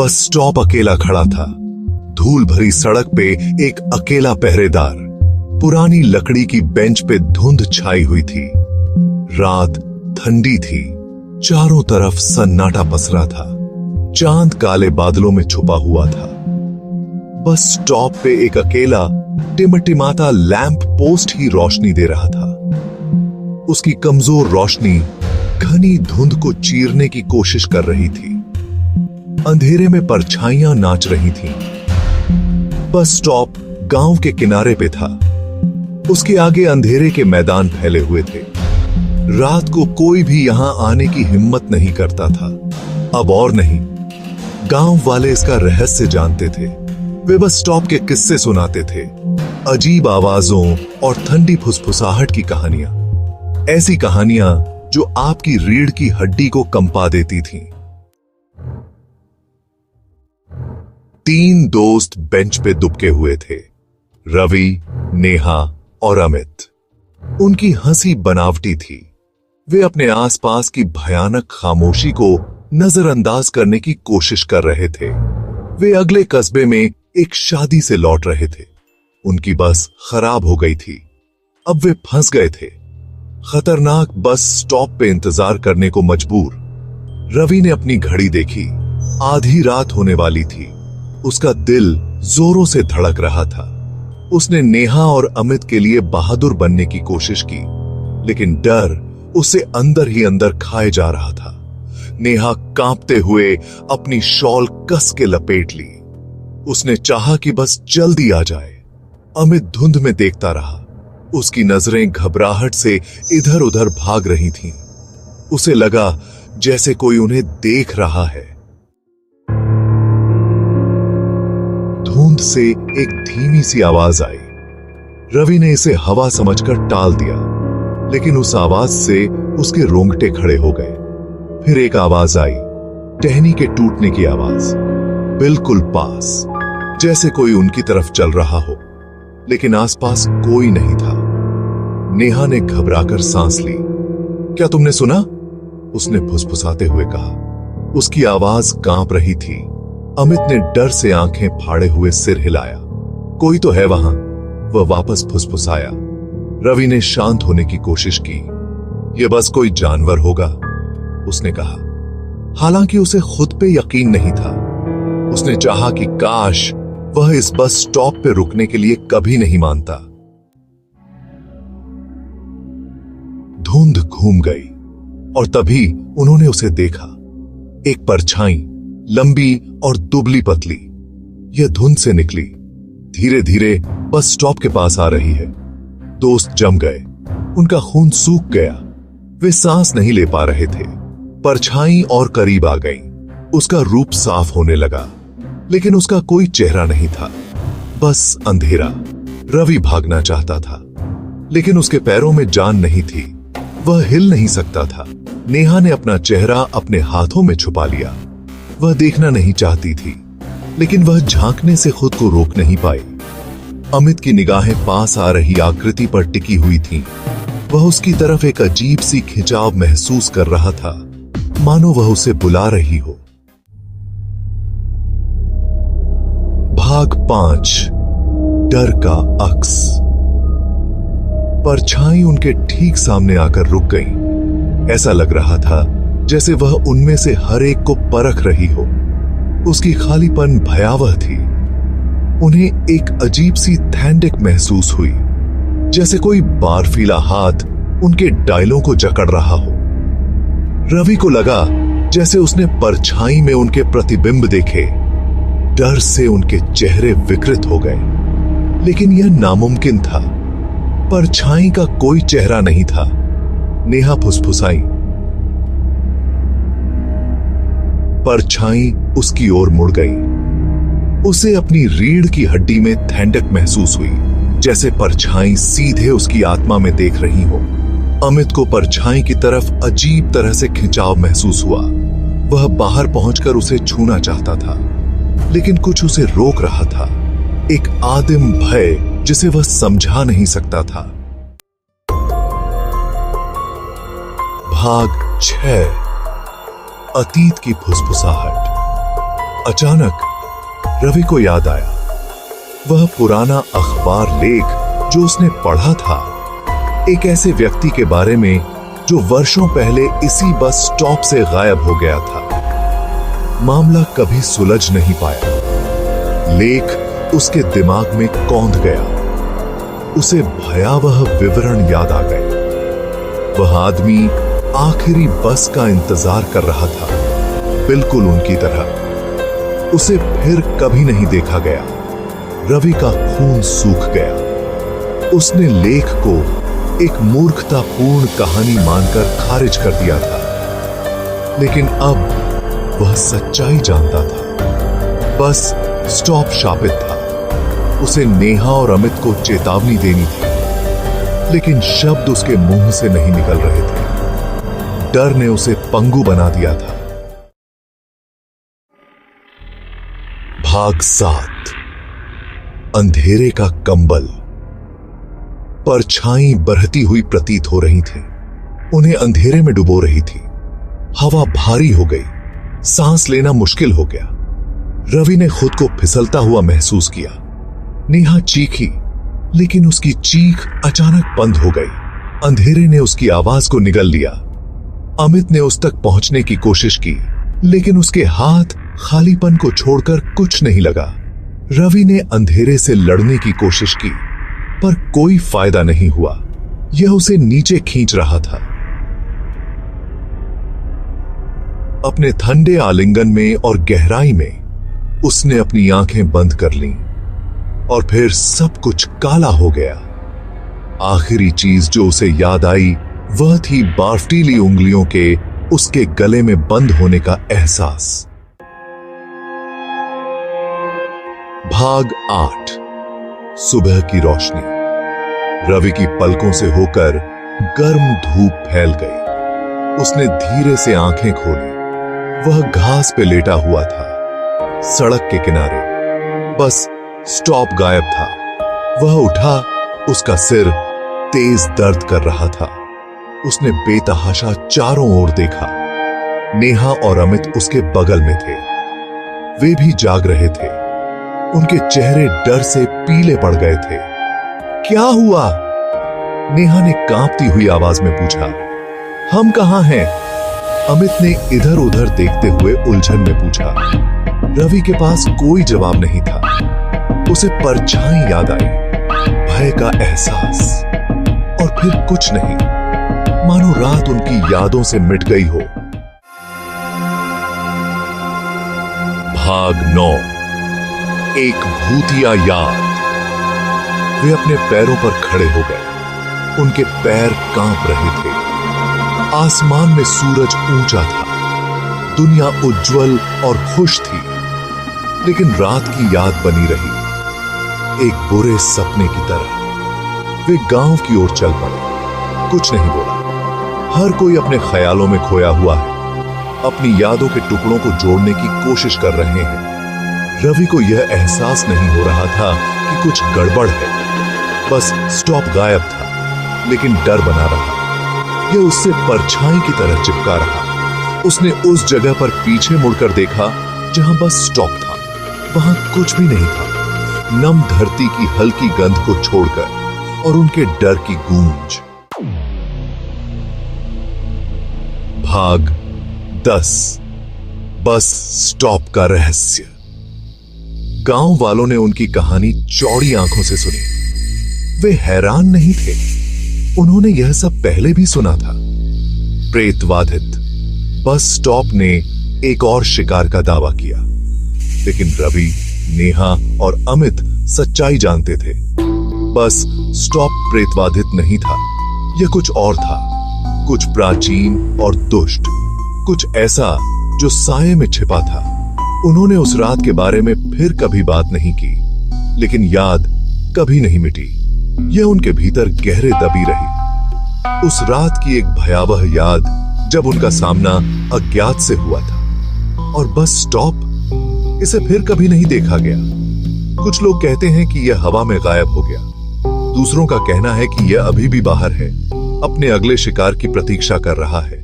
Bus stop अकेला खड़ा था। धूल भरी सड़क पे एक अकेला पहरेदार। पुरानी लकड़ी की बेंच पे धुंध छाई हुई थी। रात ठंडी थी। चारों तरफ सन्नाटा पसरा था। चांद काले बादलों में छुपा हुआ था। बस स्टॉप पे एक अकेला टिमटिमाता लैंप पोस्ट ही रोशनी दे रहा था। उसकी कमजोर रोशनी घनी धुंध को चीरने की कोशिश कर रही थी। अंधेरे में परछाइयां नाच रही थीं। बस स्टॉप गांव के किनारे पे था। उसके आगे अंधेरे के मैदान फैले हुए थे। रात को कोई भी यहां आने की हिम्मत नहीं करता था। अब और नहीं। गांव वाले इसका रहस्य जानते थे। वे बस स्टॉप के किस्से सुनाते थे, अजीब आवाजों और ठंडी फुसफुसाहट की कहानियां। ऐसी कहानियां जो आपकी रीढ़ की हड्डी को कंपा देती थीं। 3 दोस्त बेंच पे दुबके हुए थे, रवि, नेहा और अमित। उनकी हंसी बनावटी थी। वे अपने आसपास की भयानक खामोशी को नजरअंदाज करने की कोशिश कर रहे थे। वे अगले कस्बे में एक शादी से लौट रहे थे। उनकी बस खराब हो गई थी। अब वे फंस गए थे। खतरनाक बस स्टॉप पे इंतजार करने को मजबूर। रवि ने अपनी घड़ी देखी। आधी रात होने वाली थी। उसका दिल जोरों से धड़क रहा था। उसने नेहा और अमित के लिए बहादुर बनने की कोशिश की, लेकिन डर उसे अंदर ही अंदर खाए जा रहा था। नेहा कांपते हुए अपनी शॉल कस के लपेट ली। उसने चाहा कि बस जल्दी आ जाए। अमित धुंध में देखता रहा। उसकी नजरें घबराहट से इधर उधर भाग रही थीं। उसे लगा जैसे कोई उन्हें देख रहा है। धुंध से एक धीमी सी आवाज आई। रवि ने इसे हवा समझकर टाल दिया, लेकिन उस आवाज से उसके रोंगटे खड़े हो गए। फिर एक आवाज आई, टहनी के टूटने की आवाज, बिल्कुल पास, जैसे कोई उनकी तरफ चल रहा हो, लेकिन आसपास कोई नहीं था। नेहा ने घबराकर सांस ली। क्या तुमने सुना? उसने फुसफुसाते हुए कहा। उसकी आवाज कांप रही थी। अमित ने डर से आंखें फाड़े हुए सिर हिलाया। कोई तो है वहां, वह वापस फुसफुसाया। रवि ने शांत होने की कोशिश की। यह बस कोई जानवर होगा, उसने कहा। हालांकि उसे खुद पे यकीन नहीं था। उसने चाहा कि काश वह इस बस स्टॉप पे रुकने के लिए कभी नहीं मानता। धुंध घूम गई और तभी उन्होंने उसे देखा। एक परछाई, लंबी और दुबली पतली, यह धुंध से निकली। धीरे धीरे बस स्टॉप के पास आ रही है। दोस्त जम गए। उनका खून सूख गया। वे सांस नहीं ले पा रहे थे। परछाई और करीब आ गई। उसका रूप साफ होने लगा, लेकिन उसका कोई चेहरा नहीं था, बस अंधेरा। रवि भागना चाहता था, लेकिन उसके पैरों में जान नहीं थी। वह हिल नहीं सकता था। नेहा ने अपना चेहरा अपने हाथों में छुपा लिया। वह देखना नहीं चाहती थी, लेकिन वह झांकने से खुद को रोक नहीं पाई। अमित की निगाहें पास आ रही आकृति पर टिकी हुई थीं। वह उसकी तरफ एक अजीब सी खिंचाव महसूस कर रहा था, मानो वह उसे बुला रही हो। भाग 5, डर का अक्स। परछाई उनके ठीक सामने आकर रुक गई। ऐसा लग रहा था जैसे वह उनमें से हर एक को परख रही हो। उसकी खालीपन भयावह थी। उन्हें एक अजीब सी थैंडिक महसूस हुई, जैसे कोई बारफीला हाथ उनके डायलों को जकड़ रहा हो। रवि को लगा जैसे उसने परछाई में उनके प्रतिबिंब देखे। डर से उनके चेहरे विकृत हो गए, लेकिन यह नामुमकिन था। परछाई का कोई चेहरा नहीं था। नेहा फुसफुसाई। परछाई उसकी ओर मुड़ गई। उसे अपनी रीढ़ की हड्डी में ठंडक महसूस हुई, जैसे परछाई सीधे उसकी आत्मा में देख रही हो। अमित को परछाई की तरफ अजीब तरह से खिंचाव महसूस हुआ। वह बाहर पहुंचकर उसे छूना चाहता था, लेकिन कुछ उसे रोक रहा था। एक आदिम भय जिसे वह समझा नहीं सकता था। भाग 6, अतीत की फुसफुसाहट। अचानक रवि को याद आया, वह पुराना अखबार लेख जो उसने पढ़ा था, एक ऐसे व्यक्ति के बारे में जो वर्षों पहले इसी बस स्टॉप से गायब हो गया था। मामला कभी सुलझ नहीं पाया। लेख उसके दिमाग में कौंध गया। उसे भयावह विवरण याद आ गए। वह आदमी आखिरी बस का इंतजार कर रहा था, बिल्कुल उनकी तरह। उसे फिर कभी नहीं देखा गया। रवि का खून सूख गया। उसने लेख को एक मूर्खतापूर्ण कहानी मानकर खारिज कर दिया था, लेकिन अब वह सच्चाई जानता था। बस स्टॉप शापित था। उसे नेहा और अमित को चेतावनी देनी थी, लेकिन शब्द उसके मुंह से नहीं निकल रहे थे। डर ने उसे पंगु बना दिया था। भाग 7। अंधेरे का कंबल। परछाई बढ़ती हुई प्रतीत हो रही थी, उन्हें अंधेरे में डुबो रही थी। हवा भारी हो गई, सांस लेना मुश्किल हो गया। रवि ने खुद को फिसलता हुआ महसूस किया। नेहा चीखी, लेकिन उसकी चीख अचानक बंद हो गई। अंधेरे ने उसकी आवाज को निगल लिया। अमित ने उस तक पहुंचने की कोशिश की, लेकिन उसके हाथ खालीपन को छोड़कर कुछ नहीं लगा। रवि ने अंधेरे से लड़ने की कोशिश की, पर कोई फायदा नहीं हुआ। यह उसे नीचे खींच रहा था। अपने ठंडे आलिंगन में और गहराई में उसने अपनी आंखें बंद कर लीं, और फिर सब कुछ काला हो गया। आखिरी चीज जो उसे याद आई वह थी बर्फीली उंगलियों के उसके गले में बंद होने का एहसास। भाग 8। सुबह की रोशनी। रवि की पलकों से होकर गर्म धूप फैल गई। उसने धीरे से आंखें खोली। वह घास पे लेटा हुआ था, सड़क के किनारे। बस स्टॉप गायब था। वह उठा, उसका सिर तेज दर्द कर रहा था। उसने बेतहाशा चारों ओर देखा। नेहा और अमित उसके बगल में थे। वे भी जाग रहे थे। उनके चेहरे डर से पीले पड़ गए थे। क्या हुआ? नेहा ने कांपती हुई आवाज में पूछा। हम कहां हैं? अमित ने इधर उधर देखते हुए उलझन में पूछा। रवि के पास कोई जवाब नहीं था। उसे परछाई याद आई, भय का एहसास, और फिर कुछ नहीं, मानो रात उनकी यादों से मिट गई हो। भाग 9। एक भूतिया याद। वे अपने पैरों पर खड़े हो गए। उनके पैर कांप रहे थे। आसमान में सूरज ऊंचा था। दुनिया उज्जवल और खुश थी, लेकिन रात की याद बनी रही, एक बुरे सपने की तरह। वे गांव की ओर चल पड़े। कुछ नहीं बोला। हर कोई अपने ख्यालों में खोया हुआ है, अपनी यादों के टुकड़ों को जोड़ने की कोशिश कर रहे हैं। रवि को यह एहसास नहीं हो रहा था कि कुछ गड़बड़ है। बस स्टॉप गायब था, लेकिन डर बना रहा। यह उससे परछाई की तरह चिपका रहा। उसने उस जगह पर पीछे मुड़कर देखा जहां बस स्टॉप था। वहां कुछ भी नहीं था, नम धरती की हल्की गंध को छोड़कर, और उनके डर की गूंज। भाग 10। बस स्टॉप का रहस्य। गांव वालों ने उनकी कहानी चौड़ी आंखों से सुनी। वे हैरान नहीं थे। उन्होंने यह सब पहले भी सुना था। प्रेतवाधित बस स्टॉप ने एक और शिकार का दावा किया, लेकिन रवि, नेहा और अमित सच्चाई जानते थे। बस स्टॉप प्रेतवाधित नहीं था, यह कुछ और था, कुछ प्राचीन और दुष्ट, कुछ ऐसा जो साये में छिपा था। उन्होंने उस रात के बारे में फिर कभी बात नहीं की, लेकिन याद कभी नहीं मिटी। यह उनके भीतर गहरे दबी रही। उस रात की एक भयावह याद जब उनका सामना अज्ञात से हुआ था, और बस स्टॉप, इसे फिर कभी नहीं देखा गया। कुछ लोग कहते हैं कि यह हवा में गायब हो गया। दूसरों का कहना है कि यह अभी भी बाहर है, अपने अगले शिकार की प्रतीक्षा कर रहा है।